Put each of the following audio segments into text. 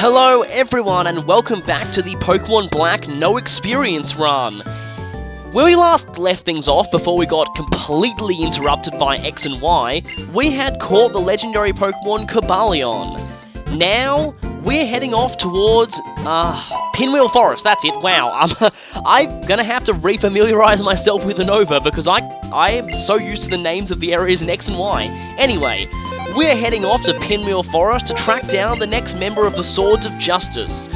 Hello everyone and welcome back to the Pokemon Black No Experience run. Where we last left things off before we got completely interrupted by X and Y, we had caught the legendary Pokemon Cobalion. Now, we're heading off towards, Pinwheel Forest, that's it, wow. I'm gonna have to refamiliarize myself with Unova because I am so used to the names of the areas in X and Y. Anyway, we're heading off to Pinwheel Forest to track down the next member of the Swords of Justice.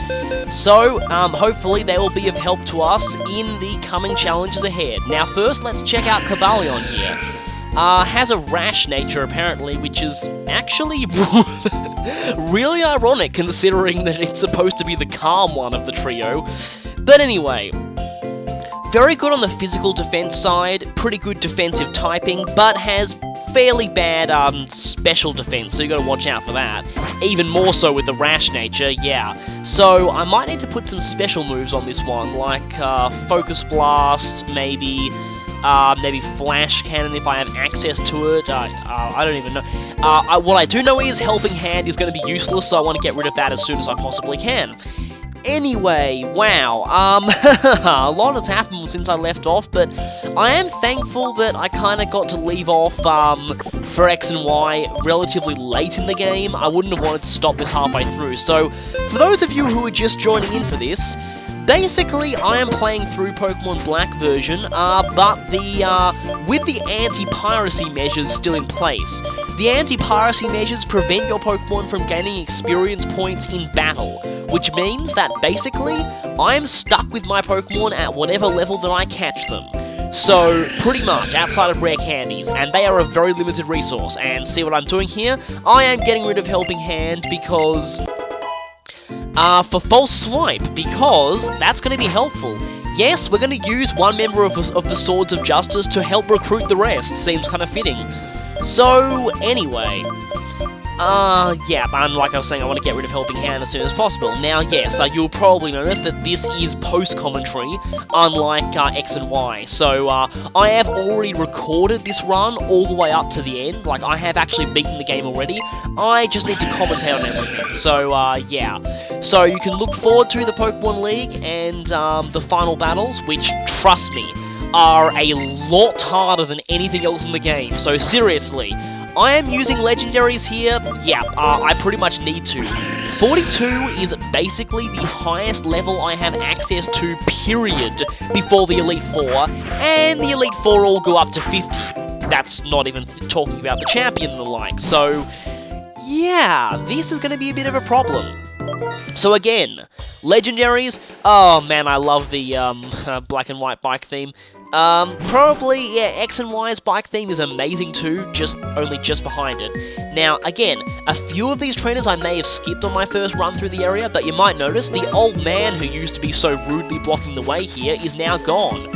So, hopefully they will be of help to us in the coming challenges ahead. Now first, let's check out Cobalion here. Has a rash nature apparently, which is actually really ironic considering that it's supposed to be the calm one of the trio. But anyway, very good on the physical defense side, pretty good defensive typing, but has fairly bad special defense, so you gotta watch out for that. Even more so with the rash nature, yeah. So I might need to put some special moves on this one, like Focus Blast, maybe Flash Cannon if I have access to it. I don't even know. What I do know is Helping Hand is going to be useless, so I want to get rid of that as soon as I possibly can. Anyway, wow, a lot has happened since I left off, but I am thankful that I kind of got to leave off for X and Y relatively late in the game. I wouldn't have wanted to stop this halfway through, so for those of you who are just joining in for this, basically, I am playing through Pokemon Black version, but with the anti-piracy measures still in place. The anti-piracy measures prevent your Pokemon from gaining experience points in battle, which means that basically, I am stuck with my Pokemon at whatever level that I catch them. So, pretty much, outside of rare candies, and they are a very limited resource, and see what I'm doing here? I am getting rid of Helping Hand because for False Swipe, because that's going to be helpful. Yes, we're going to use one member of the Swords of Justice to help recruit the rest, seems kind of fitting. So, anyway, yeah, and like I was saying, I want to get rid of Helping Hand as soon as possible. Now, yes, you'll probably notice that this is post-commentary, unlike X and Y. So, I have already recorded this run all the way up to the end. Like, I have actually beaten the game already. I just need to commentate on everything. So, yeah. So, you can look forward to the Pokemon League and the final battles, which, trust me, are a lot harder than anything else in the game. So, seriously, I am using legendaries here. Yeah, I pretty much need to. 42 is basically the highest level I have access to, period, before the Elite Four, and the Elite Four all go up to 50. That's not even talking about the champion and the like, so yeah, this is going to be a bit of a problem. So again, legendaries, oh man, I love the black and white bike theme. Probably, yeah, X and Y's bike theme is amazing too, only just behind it. Now, again, a few of these trainers I may have skipped on my first run through the area, but you might notice the old man who used to be so rudely blocking the way here is now gone.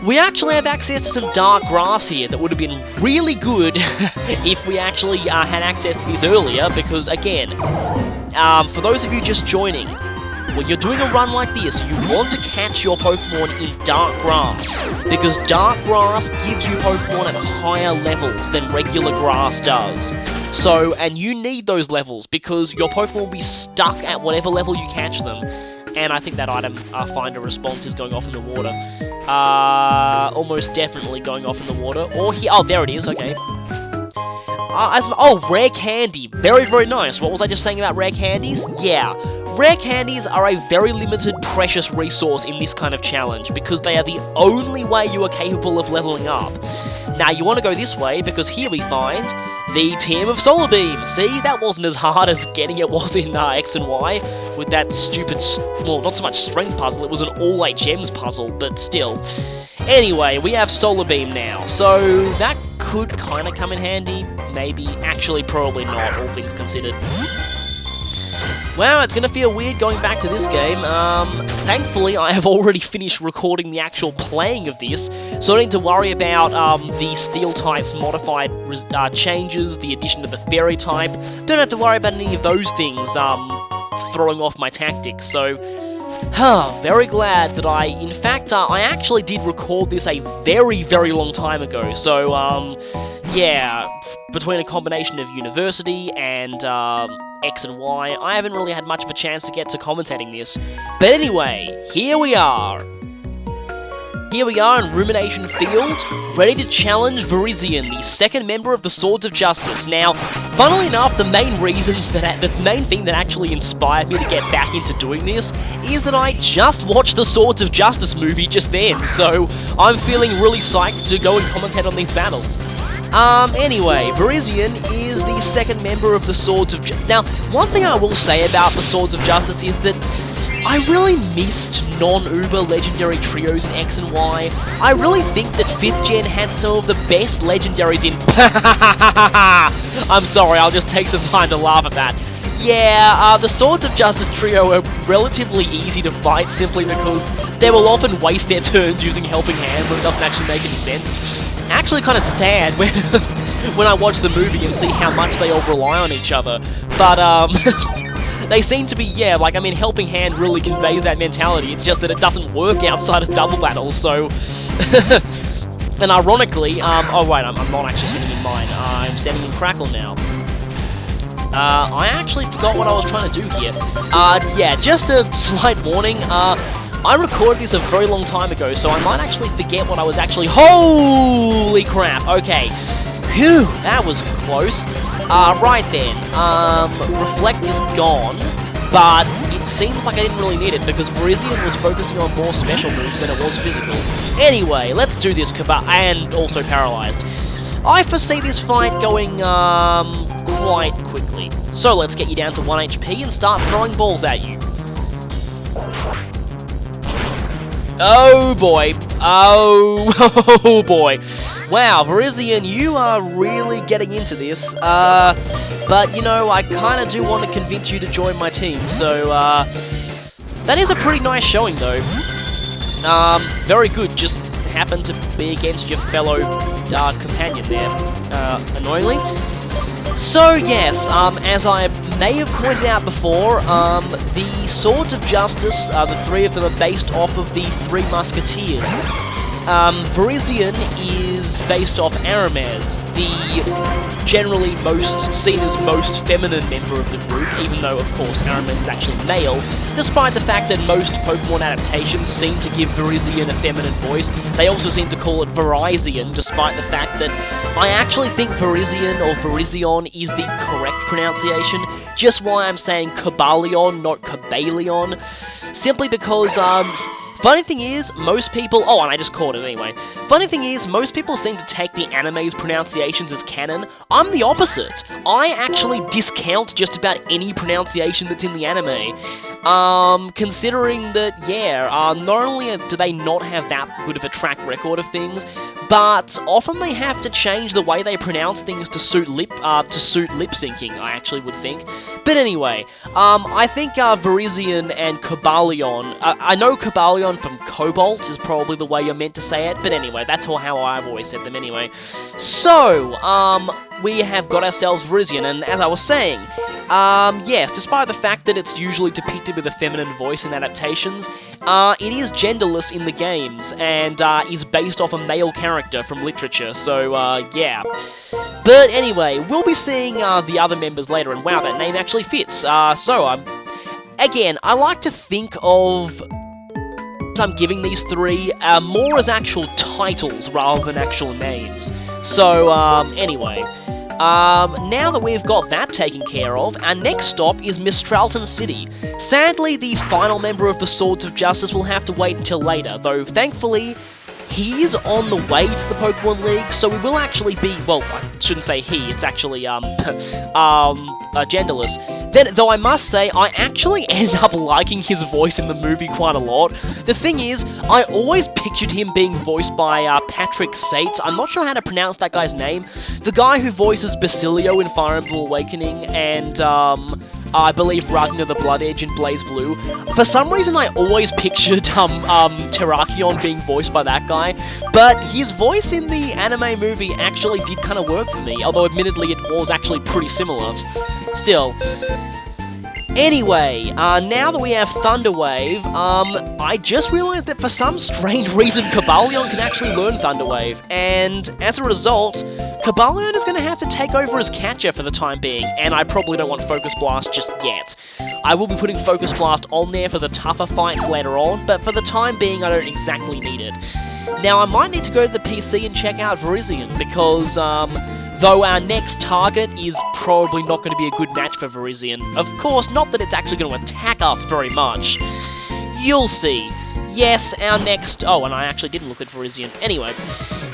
We actually have access to some dark grass here that would have been really good if we actually had access to this earlier, because again, for those of you just joining, when you're doing a run like this, you want to catch your Pokemon in dark grass, because dark grass gives you Pokemon at higher levels than regular grass does. So, and you need those levels, because your Pokemon will be stuck at whatever level you catch them. And I think that item, Find a Response, is going off in the water. Almost definitely going off in the water. Or here, oh, there it is, okay. Oh, rare candy. Very, very nice. What was I just saying about rare candies? Yeah. Rare candies are a very limited precious resource in this kind of challenge, because they are the only way you are capable of leveling up. Now, you want to go this way, because here we find the Team of Solar Beam. See, that wasn't as hard as getting it was in X and Y, with that stupid, well, not so much strength puzzle, it was an all 8 gems puzzle, but still. Anyway, we have Solar Beam now, so that could kind of come in handy, maybe. Actually, probably not, all things considered. Wow, it's going to feel weird going back to this game. Thankfully, I have already finished recording the actual playing of this, so I don't need to worry about the Steel type's modified changes, the addition of the Fairy type. Don't have to worry about any of those things throwing off my tactics, so very glad that in fact, I actually did record this a very, very long time ago, so yeah, between a combination of university and X and Y, I haven't really had much of a chance to get to commentating this. But anyway, here we are. Here we are in Rumination Field, ready to challenge Virizion, the second member of the Swords of Justice. Now, funnily enough, the main thing that actually inspired me to get back into doing this is that I just watched the Swords of Justice movie just then, so I'm feeling really psyched to go and commentate on these battles. Anyway, Virizion is the second member of the Swords of Justice. Now, one thing I will say about the Swords of Justice is that I really missed non-Uber legendary trios in X and Y. I really think that 5th Gen had some of the best legendaries in... I'm sorry, I'll just take some time to laugh at that. Yeah, the Swords of Justice trio are relatively easy to fight simply because they will often waste their turns using Helping Hand when it doesn't actually make any sense. Actually kind of sad when I watch the movie and see how much they all rely on each other. But, they seem to be, yeah, like, I mean, Helping Hand really conveys that mentality, it's just that it doesn't work outside of double battles, so... And ironically, oh wait, I'm not actually sending in mine, I'm sending in Crackle now. I actually forgot what I was trying to do here. Yeah, just a slight warning, I recorded this a very long time ago, so I might actually forget what I was actually... Holy crap, okay. Phew, that was close. Right then, Reflect is gone, but it seems like I didn't really need it because Virizion was focusing on more special moves than it was physical. Anyway, let's do this, and also Paralyzed. I foresee this fight going, quite quickly. So let's get you down to 1 HP and start throwing balls at you. Oh boy. Oh boy. Wow, Virizion, you are really getting into this. But, you know, I kind of do want to convince you to join my team, so, that is a pretty nice showing, though. Very good, just happened to be against your fellow, companion there, annoyingly. So, yes, as I may have pointed out before, the Swords of Justice, the 3 of them are based off of the 3 Musketeers. Virizion is based off Aramez, the generally seen as most feminine member of the group, even though, of course, Aramez is actually male, despite the fact that most Pokemon adaptations seem to give Virizion a feminine voice. They also seem to call it Virizion, despite the fact that I actually think Virizion or Virizion is the correct pronunciation, just why I'm saying Cobalion, not Cobalion, simply because, funny thing is, most people... Oh, and I just caught it anyway. Funny thing is, most people seem to take the anime's pronunciations as canon. I'm the opposite. I actually discount just about any pronunciation that's in the anime. Considering that, yeah, not only do they not have that good of a track record of things, but often they have to change the way they pronounce things to suit lip syncing, I actually would think. But anyway, I think Virizion and Cobalion, I know Cobalion from Cobalt is probably the way you're meant to say it, but anyway, that's how I've always said them anyway. So, we have got ourselves Virizion, and as I was saying, yes, despite the fact that it's usually depicted with a feminine voice in adaptations, it is genderless in the games, and is based off a male character from literature, so, yeah. But anyway, we'll be seeing the other members later, and wow, that name actually fits. Again, I like to think of... I'm giving these 3 more as actual titles rather than actual names. So, anyway... now that we've got that taken care of, our next stop is Mistralton City. Sadly, the final member of the Swords of Justice will have to wait until later, though thankfully, he is on the way to the Pokemon League, so we will actually be, well, I shouldn't say he, it's actually, genderless. Then, though I must say, I actually ended up liking his voice in the movie quite a lot. The thing is, I always pictured him being voiced by, Patrick Sates. I'm not sure how to pronounce that guy's name. The guy who voices Basilio in Fire Emblem Awakening, and, I believe Ragnar the Blood Edge in Blaze Blue. For some reason, I always pictured, Terrakion being voiced by that guy, but his voice in the anime movie actually did kind of work for me, although admittedly it was actually pretty similar. Still. Anyway, now that we have Thunder Wave, I just realized that for some strange reason Cobalion can actually learn Thunder Wave, and as a result, Cobalion is going to have to take over as catcher for the time being, and I probably don't want Focus Blast just yet. I will be putting Focus Blast on there for the tougher fights later on, but for the time being I don't exactly need it. Now I might need to go to the PC and check out Virizion, because though our next target is probably not going to be a good match for Virizion, of course, not that it's actually going to attack us very much. You'll see. Yes, our next... Oh, and I actually didn't look at Virizion. Anyway,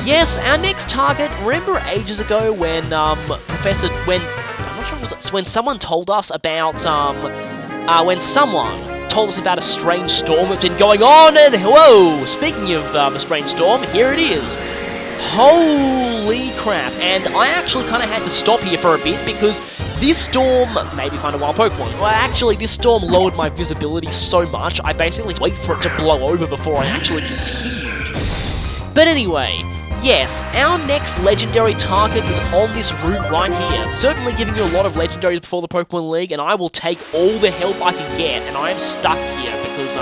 yes, our next target... Remember ages ago when, I'm not sure if it was... When someone told us about, when someone told us about a strange storm that's been going on, and... Whoa! Speaking of a strange storm, here it is. Holy crap. And I actually kind of had to stop here for a bit, because... This storm, maybe find a wild Pokemon. Well, actually, this storm lowered my visibility so much, I basically wait for it to blow over before I actually continued. But anyway, yes, our next legendary target is on this route right here. Certainly giving you a lot of legendaries before the Pokemon League, and I will take all the help I can get, and I am stuck here because,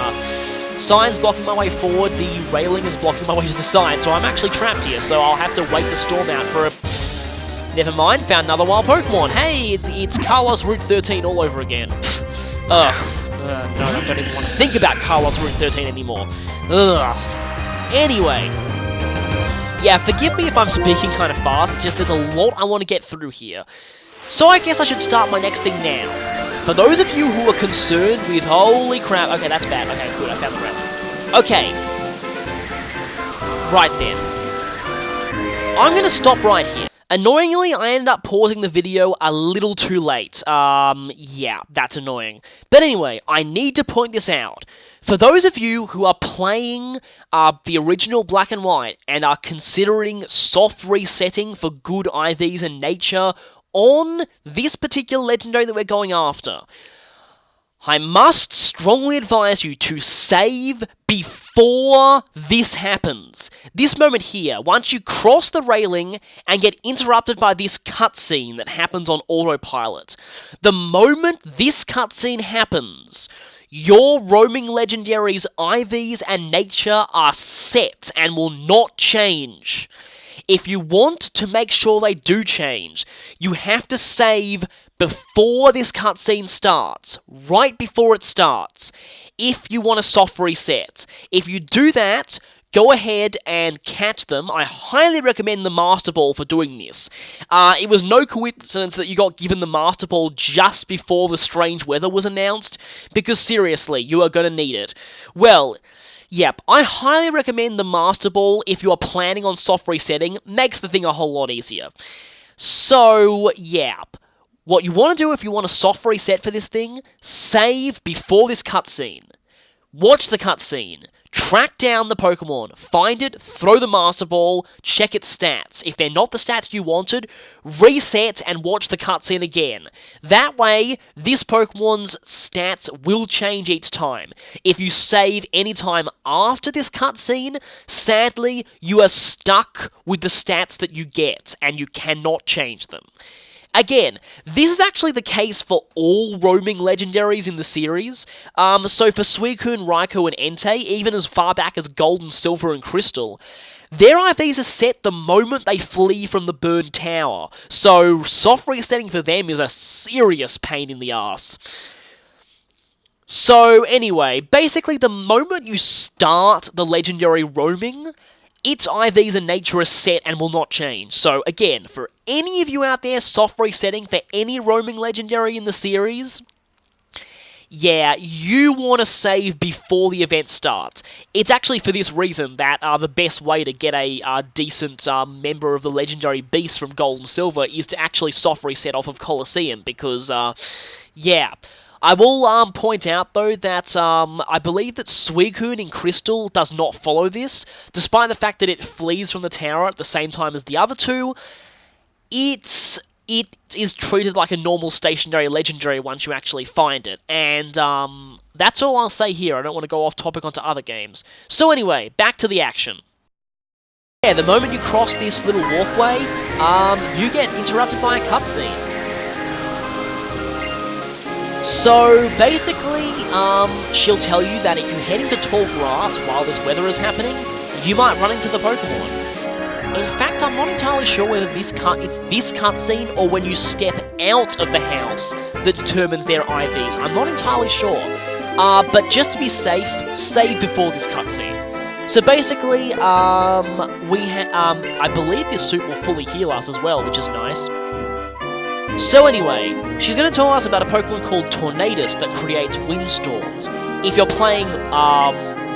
sign's blocking my way forward, the railing is blocking my way to the side, so I'm actually trapped here, so I'll have to wait the storm out for a... Never mind, found another wild Pokemon. Hey, it's Carlos Route 13 all over again. No, I don't even want to think about Carlos Route 13 anymore. Ugh. Anyway. Yeah, forgive me if I'm speaking kind of fast, it's just there's a lot I want to get through here. So I guess I should start my next thing now. For those of you who are concerned with... Holy crap, okay, that's bad. Okay, good, I found the rally. Okay. Right then. I'm gonna stop right here. Annoyingly, I ended up pausing the video a little too late. Yeah, that's annoying. But anyway, I need to point this out. For those of you who are playing the original Black and White and are considering soft resetting for good IVs and nature on this particular legendary that we're going after, I must strongly advise you to save before this happens. This moment here, once you cross the railing and get interrupted by this cutscene that happens on autopilot, the moment this cutscene happens, your roaming legendaries, IVs, and nature are set and will not change. If you want to make sure they do change, you have to save before this cutscene starts, right before it starts, if you want a soft reset. If you do that, go ahead and catch them. I highly recommend the Master Ball for doing this. It was no coincidence that you got given the Master Ball just before the strange weather was announced, because seriously, you are going to need it. Well, yep, I highly recommend the Master Ball if you are planning on soft resetting. Makes the thing a whole lot easier. So, yep. What you want to do if you want a soft reset for this thing, save before this cutscene. Watch the cutscene. Track down the Pokemon. Find it, throw the Master Ball, check its stats. If they're not the stats you wanted, reset and watch the cutscene again. That way, this Pokemon's stats will change each time. If you save any time after this cutscene, sadly, you are stuck with the stats that you get, and you cannot change them. Again, this is actually the case for all roaming legendaries in the series. So for Suicune, Raikou, and Entei, even as far back as Gold and Silver and Crystal, their IVs are set the moment they flee from the burned tower. So soft resetting for them is a serious pain in the ass. So anyway, basically the moment you start the legendary roaming, its IVs and nature are set and will not change. So again, for any of you out there soft resetting for any roaming legendary in the series, yeah, you want to save before the event starts. It's actually for this reason that the best way to get a decent member of the legendary beast from Gold and Silver is to actually soft reset off of Colosseum, because, yeah. I will point out, though, that I believe that Suicune in Crystal does not follow this. Despite the fact that it flees from the tower at the same time as the other two, it is treated like a normal stationary legendary once you actually find it. And that's all I'll say here. I don't want to go off topic onto other games. So anyway, back to the action. Yeah, the moment you cross this little walkway, you get interrupted by a cutscene. So, basically, she'll tell you that if you head into tall grass while this weather is happening, you might run into the Pokemon. In fact, I'm not entirely sure whether it's this cutscene or when you step out of the house that determines their IVs. I'm not entirely sure. But just to be safe, save before this cutscene. So basically, I believe this suit will fully heal us as well, which is nice. So anyway, she's going to tell us about a Pokemon called Tornadus that creates windstorms. If you're playing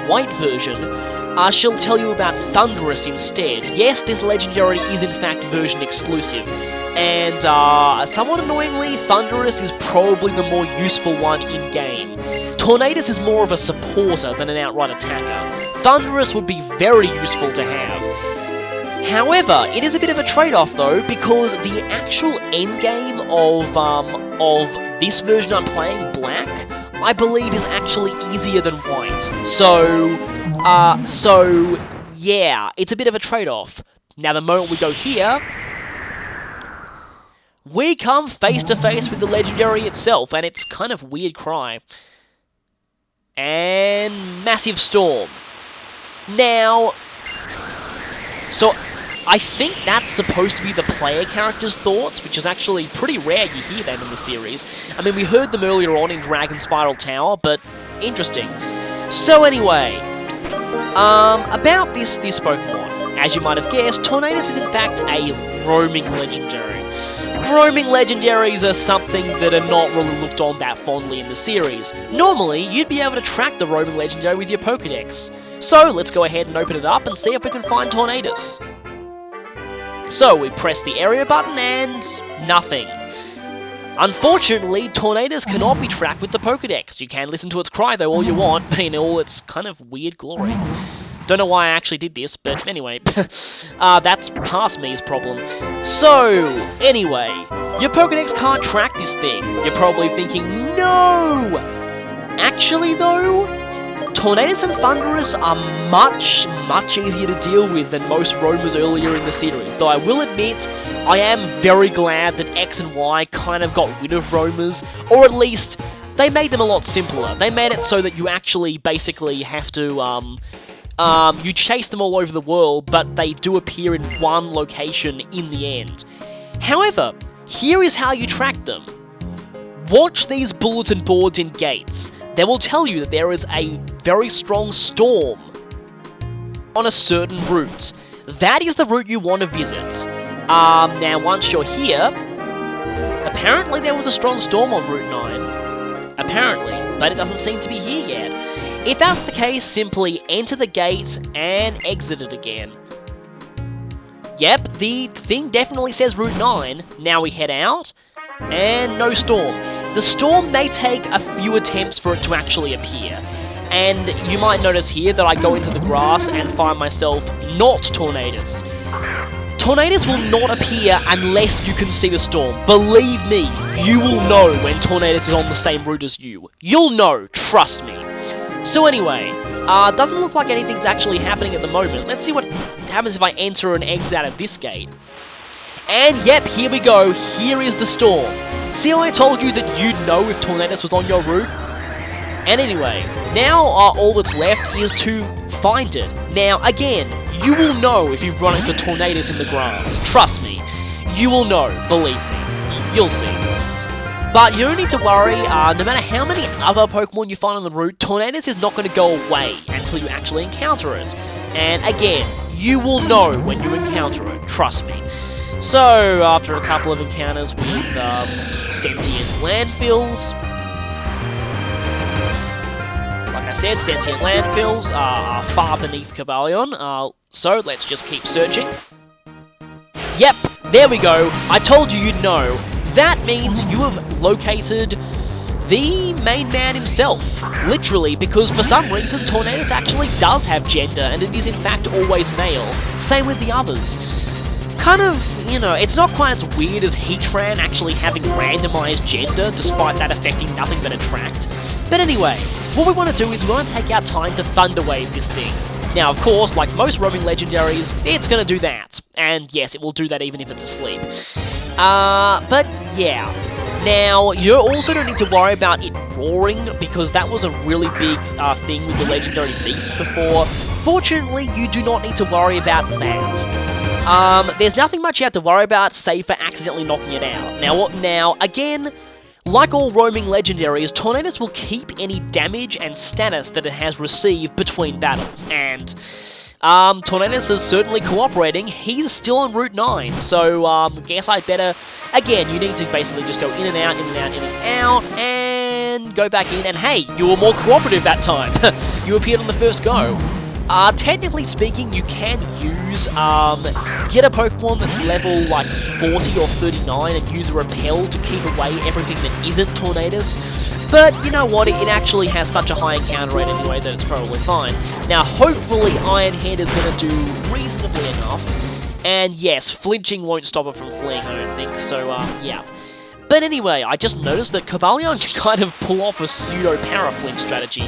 white version, she'll tell you about Thunderous instead. Yes, this legendary is in fact version exclusive. And somewhat annoyingly, Thunderous is probably the more useful one in-game. Tornadus is more of a supporter than an outright attacker. Thunderous would be very useful to have. However, it is a bit of a trade-off though, because the actual endgame of this version I'm playing, Black, I believe is actually easier than White. So yeah, it's a bit of a trade-off. Now the moment we go here, we come face to face with the legendary itself, and it's kind of weird cry. And massive storm. Now, so I think that's supposed to be the player character's thoughts, which is actually pretty rare you hear them in the series. I mean, we heard them earlier on in Dragon Spiral Tower, but interesting. So anyway, about this Pokemon, as you might have guessed, Tornadus is in fact a roaming legendary. Roaming legendaries are something that are not really looked on that fondly in the series. Normally, you'd be able to track the roaming legendary with your Pokedex. So, let's go ahead and open it up and see if we can find Tornadus. So, we press the area button and nothing. Unfortunately, Tornadus cannot be tracked with the Pokedex. You can listen to its cry though all you want, in all its kind of weird glory. Don't know why I actually did this, but anyway, that's past me's problem. So, anyway, your Pokedex can't track this thing. You're probably thinking, no! Actually though, Tornadus and Thunderous are much easier to deal with than most roamers earlier in the series, though I will admit, I am very glad that X and Y kind of got rid of roamers, or at least, they made them a lot simpler. They made it so that you actually basically have to, you chase them all over the world, but they do appear in one location in the end. However, here is how you track them. Watch these bulletin boards in gates. They will tell you that there is a very strong storm on a certain route. That is the route you want to visit. Now once you're here, apparently there was a strong storm on Route 9. Apparently, but it doesn't seem to be here yet. If that's the case, simply enter the gate and exit it again. Yep, the thing definitely says Route 9. Now we head out, and no storm. The storm may take a few attempts for it to actually appear. And you might notice here that I go into the grass and find myself not Tornadus. Tornadus will not appear unless you can see the storm. Believe me, you will know when Tornadus is on the same route as you. You'll know, trust me. So anyway, doesn't look like anything's actually happening at the moment. Let's see what happens if I enter and exit out of this gate. And yep, here we go. Here is the storm. See how I told you that you'd know if Tornadus was on your route? And anyway, now all that's left is to find it. Now, again, you will know if you've run into Tornadus in the grass. Trust me. You will know. Believe me. You'll see. But you don't need to worry, no matter how many other Pokemon you find on the route, Tornadus is not going to go away until you actually encounter it. And again, you will know when you encounter it, trust me. So, after a couple of encounters with sentient landfills, like I said, sentient landfills are far beneath Cavalion, so let's just keep searching. Yep, there we go, I told you you'd know. That means you have located the main man himself, literally, because for some reason Tornadus actually does have gender, and it is in fact always male. Same with the others. Kind of, you know, it's not quite as weird as Heatran actually having randomized gender, despite that affecting nothing but attract. But anyway, what we want to do is we want to take our time to Thunder Wave this thing. Now, of course, like most roaming legendaries, it's going to do that. And yes, it will do that even if it's asleep. But yeah. Now, you also don't need to worry about it roaring, because that was a really big thing with the legendary beasts before. Unfortunately, you do not need to worry about that. There's nothing much you have to worry about, save for accidentally knocking it out. Now, again, like all roaming legendaries, Tornadus will keep any damage and status that it has received between battles, and Tornadus is certainly cooperating. He's still on Route 9, so guess I better... Again, you need to basically just go in and out, in and out, in and out, and go back in, and hey, you were more cooperative that time. You appeared on the first go. Technically speaking, you can use, get a Pokemon that's level, like, 40 or 39 and use a Repel to keep away everything that isn't Tornadus. But, you know what, it actually has such a high encounter rate anyway that it's probably fine. Now, hopefully, Iron Head is going to do reasonably enough. And yes, flinching won't stop it from fleeing, I don't think, so, yeah. But anyway, I just noticed that Cavalion can kind of pull off a pseudo-para-flinch strategy.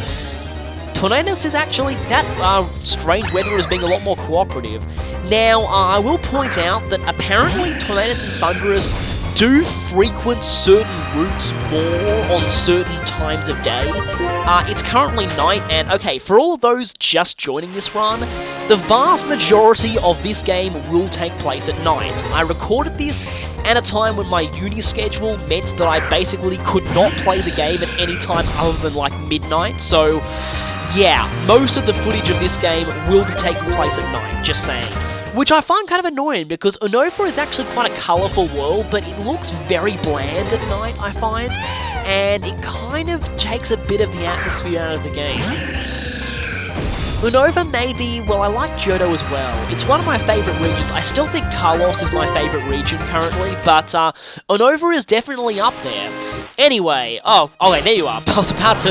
Tornadus is actually, that strange weather is being a lot more cooperative. Now, I will point out that apparently Tornadus and Thundurus do frequent certain routes more on certain times of day. It's currently night, and okay, for all of those just joining this run, the vast majority of this game will take place at night. I recorded this at a time when my uni schedule meant that I basically could not play the game at any time other than like midnight, so yeah, most of the footage of this game will be taking place at night, just saying. Which I find kind of annoying, because Unova is actually quite a colourful world, but it looks very bland at night, I find, and it kind of takes a bit of the atmosphere out of the game. Unova maybe, well, I like Johto as well. It's one of my favourite regions. I still think Kalos is my favourite region currently, but Unova is definitely up there. Anyway, oh, okay, there you are. I was about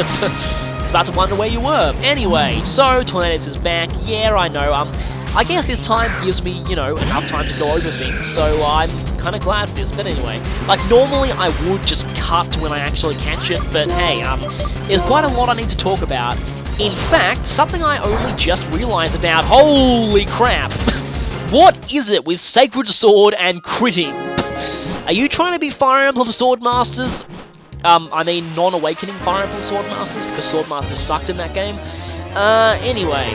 to wonder where you were. Anyway, so Tornadus is back. Yeah, I know. I guess this time gives me, you know, enough time to go over things, so I'm kind of glad for this. But anyway, like normally I would just cut when I actually catch it, but hey, there's quite a lot I need to talk about. In fact, something I only just realized about. Holy crap! What is it with Sacred Sword and critting? Are you trying to be Fire Emblem Swordmasters? I mean, non-awakening Fire Emblem Swordmasters, because Swordmasters sucked in that game. Anyway,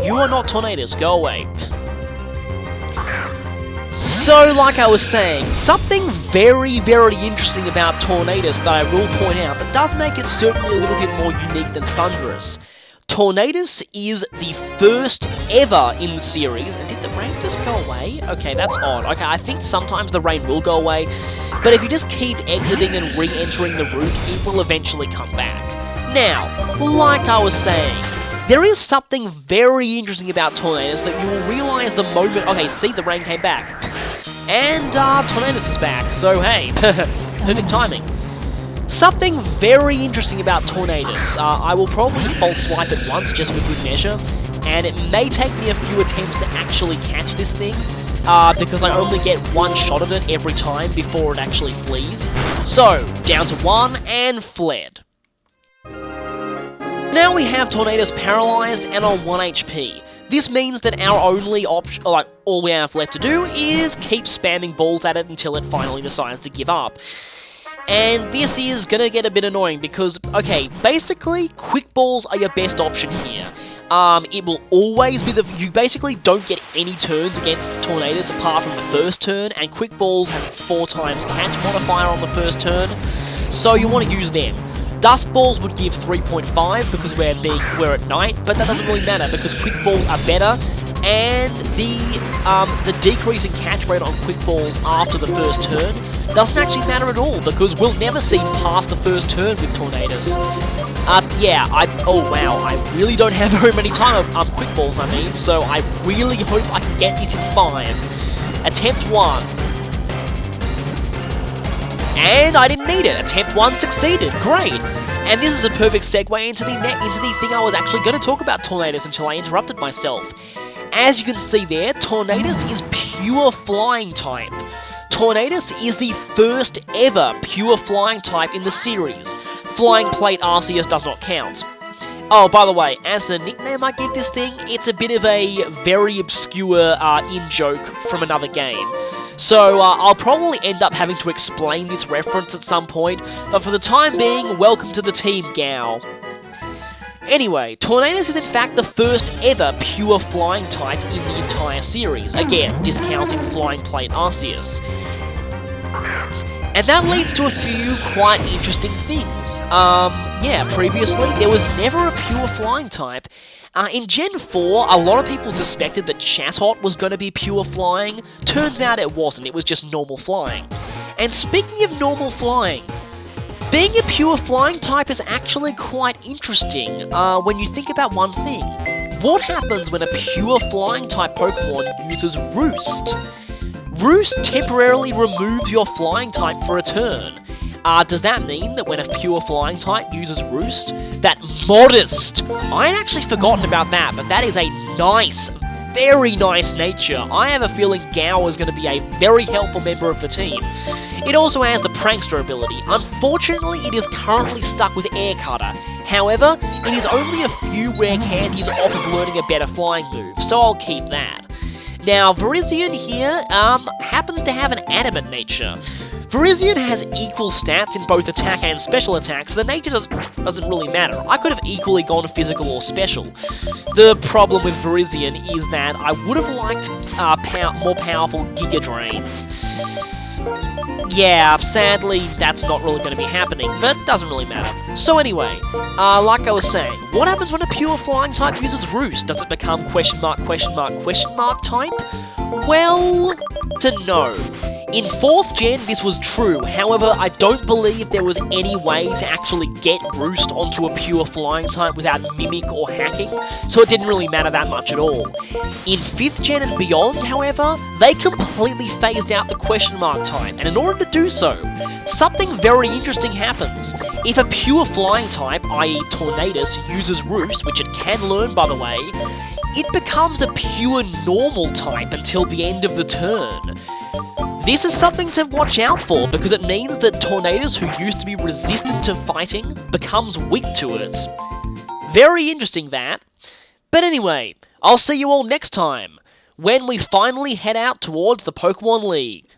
you are not Tornadus, go away. So, like I was saying, something very, very interesting about Tornadus that I will point out that does make it certainly a little bit more unique than Thundurus. Tornadus is the first ever in the series, and did the rain just go away? Okay, that's odd. Okay, I think sometimes the rain will go away, but if you just keep exiting and re-entering the route, it will eventually come back. Now, like I was saying, there is something very interesting about Tornadus that you will realise the moment... Okay, see, the rain came back. And, Tornadus is back, so hey, perfect timing. Something very interesting about Tornadus. I will probably false swipe it once, just for good measure, and it may take me a few attempts to actually catch this thing, because I only get one shot at it every time before it actually flees. So, down to one, and fled. Now we have Tornadus paralysed and on 1 HP. This means that our only option, like, all we have left to do is keep spamming balls at it until it finally decides to give up. And this is gonna get a bit annoying because, okay, basically, quick balls are your best option here. It will always be you basically don't get any turns against Tornadus apart from the first turn, and quick balls have 4 times catch modifier on the first turn, so you want to use them. Dust balls would give 3.5 because we're at night, but that doesn't really matter because quick balls are better, and the decrease in catch rate on quick balls after the first turn doesn't actually matter at all because we'll never see past the first turn with Tornadus. Yeah, oh wow, I really don't have very many time of quick balls, I mean, so I really hope I can get this in 5. Attempt 1. And I didn't need it. Attempt 1 succeeded. Great. And this is a perfect segue into the thing I was actually going to talk about Tornadus until I interrupted myself. As you can see there, Tornadus is pure flying type. Tornadus is the first ever pure flying type in the series. Flying Plate Arceus does not count. Oh, by the way, as the nickname I give this thing, it's a bit of a very obscure in-joke from another game. So, I'll probably end up having to explain this reference at some point, but for the time being, welcome to the team, Gao. Anyway, Tornadus is in fact the first ever pure flying type in the entire series, again, discounting Flying Plate Arceus. And that leads to a few quite interesting things. Previously, there was never a pure flying type. In Gen 4, a lot of people suspected that Chatot was going to be pure flying. Turns out it wasn't, it was just normal flying. And speaking of normal flying, being a pure flying type is actually quite interesting when you think about one thing. What happens when a pure flying type Pokemon uses Roost? Roost temporarily removes your flying type for a turn. Does that mean that when a pure flying type uses Roost, that Modest, I had actually forgotten about that, but that is a nice, very nice nature. I have a feeling Gao is going to be a very helpful member of the team. It also has the Prankster ability. Unfortunately, it is currently stuck with Air Cutter. However, it is only a few rare candies off of learning a better flying move, so I'll keep that. Now, Virizion here happens to have an adamant nature. Virizion has equal stats in both attack and special attacks, so the nature doesn't really matter. I could have equally gone physical or special. The problem with Virizion is that I would have liked more powerful Giga Drains. Yeah, sadly, that's not really going to be happening, but doesn't really matter. So anyway, like I was saying, what happens when a pure flying type uses Roost? Does it become question mark type? Well, to know. In 4th gen, this was true, however, I don't believe there was any way to actually get Roost onto a pure flying type without Mimic or hacking, so it didn't really matter that much at all. In 5th gen and beyond, however, they completely phased out the question mark type, and in order to do so, something very interesting happens. If a pure flying type, i.e. Tornadus, uses Roost, which it can learn by the way, it becomes a pure normal type until the end of the turn. This is something to watch out for, because it means that Tornadus, who used to be resistant to fighting, becomes weak to it. Very interesting, that. But anyway, I'll see you all next time, when we finally head out towards the Pokemon League.